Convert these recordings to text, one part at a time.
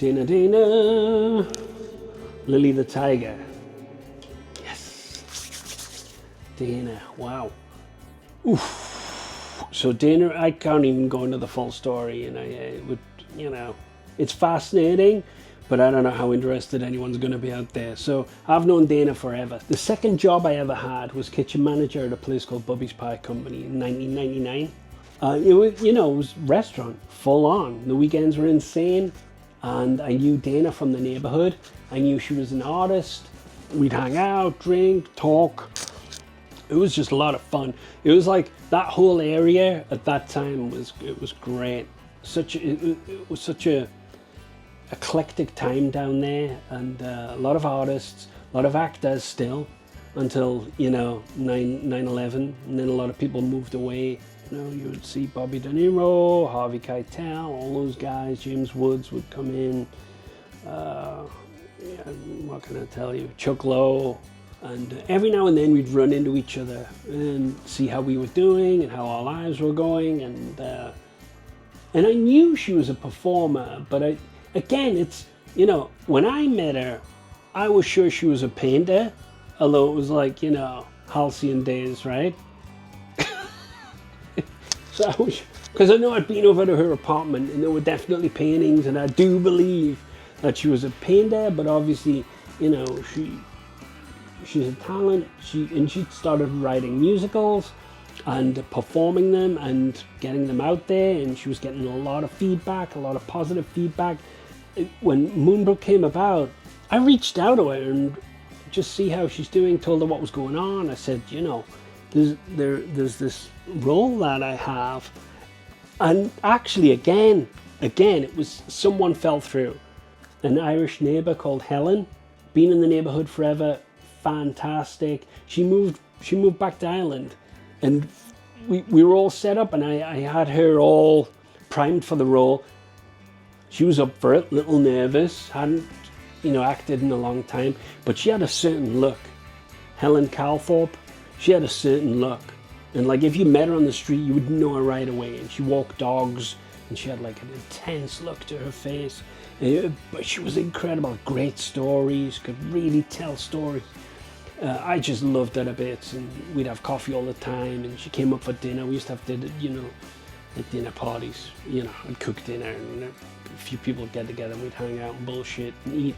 Dana, Lily the Tiger. Yes. Dana, wow. Oof. So Dana, I can't even go into the full story, and it would, it's fascinating, but I don't know how interested anyone's going to be out there. So I've known Dana forever. The second job I ever had was kitchen manager at a place called Bubby's Pie Company in 1999. It was restaurant, full on. The weekends were insane, and I knew Dana from the neighborhood. I knew she was an artist. We'd hang out, drink, talk. It was just a lot of fun. It was like that whole area at that time was great. It was such a eclectic time down there, and a lot of artists, a lot of actors still, until 9/11, and then a lot of people moved away. You would see Bobby De Niro, Harvey Keitel, all those guys. James Woods would come in. What can I tell you? Chuck Lowe. And every now and then we'd run into each other and see how we were doing and how our lives were going. And I knew she was a performer, but it's, when I met her, I was sure she was a painter, although it was like, halcyon days, right? So because I know I'd been over to her apartment and there were definitely paintings, and I do believe that she was a painter, but obviously, she's a talent. She started writing musicals and performing them and getting them out there, and she was getting a lot of feedback, a lot of positive feedback. When Moonbrook came about, I reached out to her and just see how she's doing, told her what was going on. I said, there's this role that I have, and actually again it was someone fell through. An Irish neighbor called Helen, been in the neighborhood forever, fantastic. She moved back to Ireland, and we were all set up, and I had her all primed for the role. She was up for it, a little nervous, hadn't acted in a long time, but she had a certain look. Helen Calthorpe, she had a certain look, and like if you met her on the street, you would know her right away. And she walked dogs, and she had like an intense look to her face. But she was incredible, great stories, could really tell stories. I just loved her a bit, and we'd have coffee all the time, and she came up for dinner. We used to have dinner, at dinner parties. I'd cook dinner, and a few people would get together, and we'd hang out and bullshit and eat.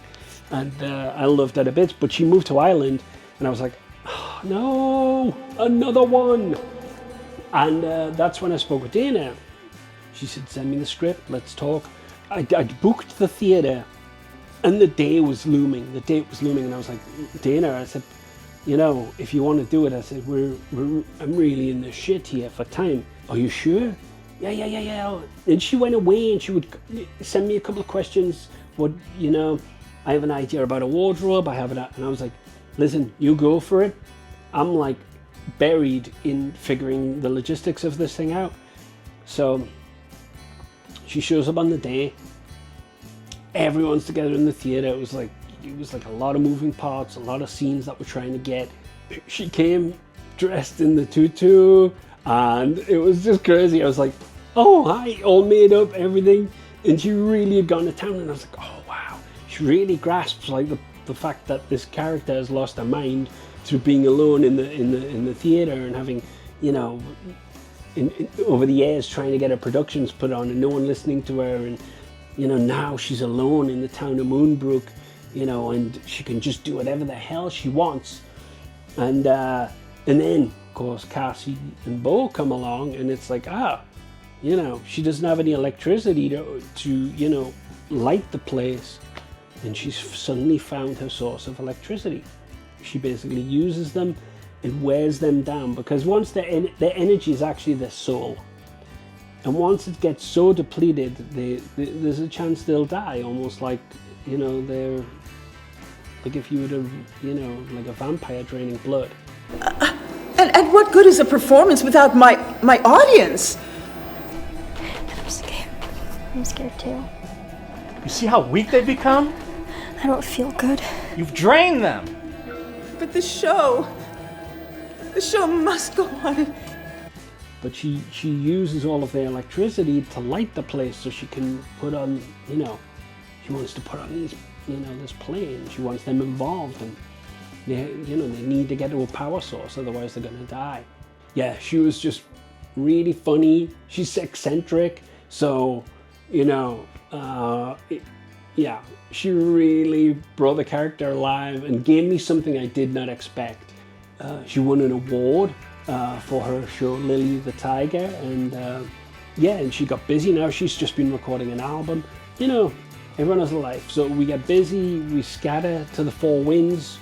And I loved her a bit, but she moved to Ireland, and I was like, oh, no, another one. And that's when I spoke with Dana. She said, send me the script, let's talk. I'd booked the theatre, and the date was looming, and I was like, Dana, I said, if you want to do it, I said, I'm really in the shit here for time. Are you sure? Yeah. And she went away, and she would send me a couple of questions. I have an idea about a wardrobe, and I was like, listen, you go for it. I'm like buried in figuring the logistics of this thing out. So she shows up on the day. Everyone's together in the theater. It was like a lot of moving parts, a lot of scenes that we're trying to get. She came dressed in the tutu, and it was just crazy. I was like, oh, hi, all made up, everything. And she really had gone to town, and I was like, oh, wow. She really grasps like the fact that this character has lost her mind through being alone in the theater and having, over the years trying to get her productions put on and no one listening to her, and now she's alone in the town of Moonbrook, and she can just do whatever the hell she wants. And then of course Cassie and Bo come along, and it's like, she doesn't have any electricity to light the place, and she's suddenly found her source of electricity. She basically uses them and wears them down, because once their energy is actually their soul, and once it gets so depleted, there's a chance they'll die, almost like they're like if you were to like a vampire draining blood. And what good is a performance without my audience? I'm scared. I'm scared too. You see how weak they've become? I don't feel good. You've drained them. But the show must go on. But she uses all of their electricity to light the place so she can put on, She wants to put on these, this play, and she wants them involved, and they need to get to a power source, otherwise they're gonna die. Yeah, she was just really funny. She's eccentric, so she really brought the character alive and gave me something I did not expect. She won an award for her show Lily the Tiger, and and she got busy. Now she's just been recording an album. Everyone has a life, so we get busy, we scatter to the four winds.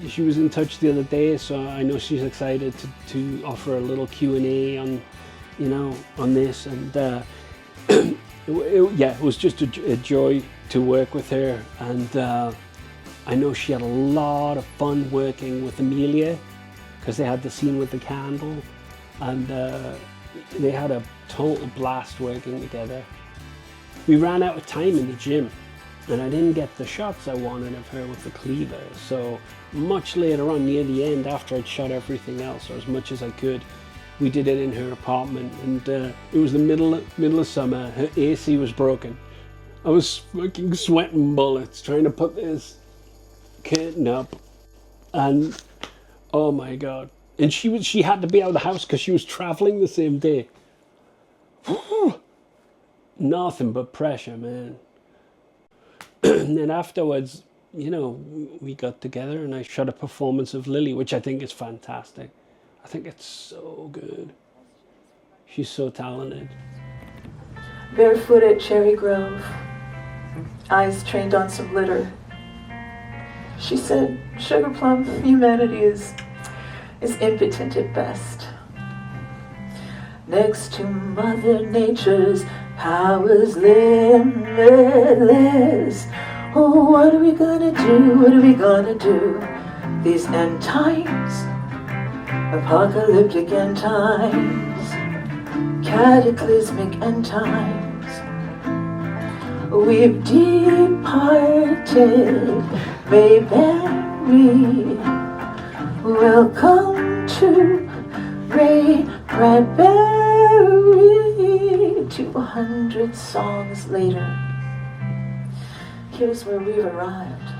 She was in touch the other day, so I know she's excited to offer a little Q&A on this, and it was just a joy to work with her, and I know she had a lot of fun working with Amelia, because they had the scene with the candle, and they had a total blast working together. We ran out of time in the gym, and I didn't get the shots I wanted of her with the cleaver, so much later on, near the end, after I'd shot everything else, or as much as I could, we did it in her apartment, and it was the middle of summer. Her AC was broken. I was fucking sweating bullets trying to put this curtain up, and oh my god! And she had to be out of the house because she was traveling the same day. Nothing but pressure, man. And then afterwards, we got together and I shot a performance of Lily, which I think is fantastic. I think it's so good. She's so talented. Barefoot at Cherry Grove, eyes trained on some litter. She said, Sugar Plum, humanity is impotent at best. Next to Mother Nature's powers limitless. Oh, what are we gonna do? What are we gonna do? These end times, apocalyptic end times, cataclysmic end times. We've departed, may bury. Welcome to Ray Bradbury. 200 songs later, here's where we've arrived.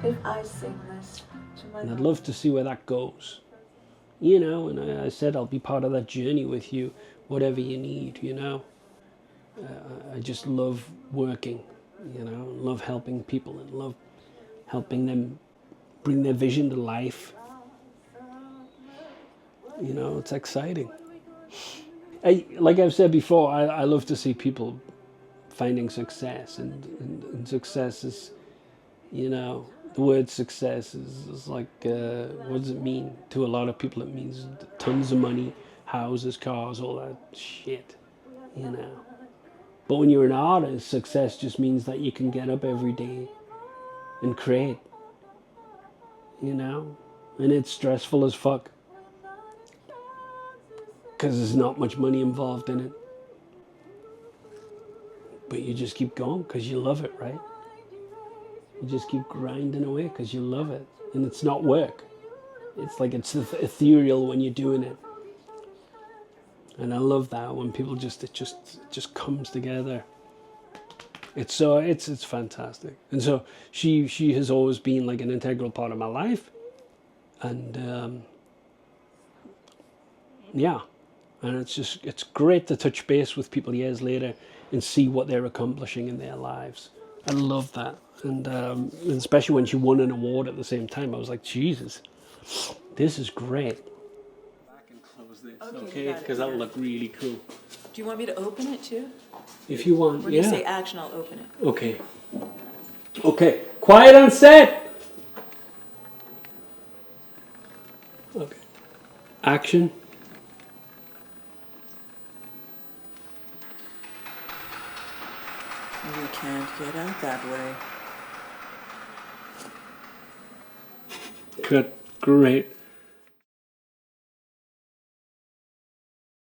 If I sing this to my... And I'd love to see where that goes. And I said I'll be part of that journey with you, whatever you need, I just love working, love helping people and love helping them bring their vision to life. It's exciting. Like I've said before, I love to see people finding success, and success is, the word success is like, what does it mean? To a lot of people it means tons of money, houses, cars, all that shit, But when you're an artist, success just means that you can get up every day and create, and it's stressful as fuck. Because there's not much money involved in it. But you just keep going because you love it, right? You just keep grinding away because you love it. And it's not work. It's like it's ethereal when you're doing it. And I love that when people it just comes together. It's fantastic. And so she has always been like an integral part of my life. And and it's great to touch base with people years later and see what they're accomplishing in their lives. I love that. And especially when she won an award at the same time, I was like, Jesus, this is great. Back and close this, okay? Because that'll look really cool. Do you want me to open it too? If you want, When you say action, I'll open it. Okay. Okay. Quiet on set. Okay. Action. We can't get out that way. Good. Great.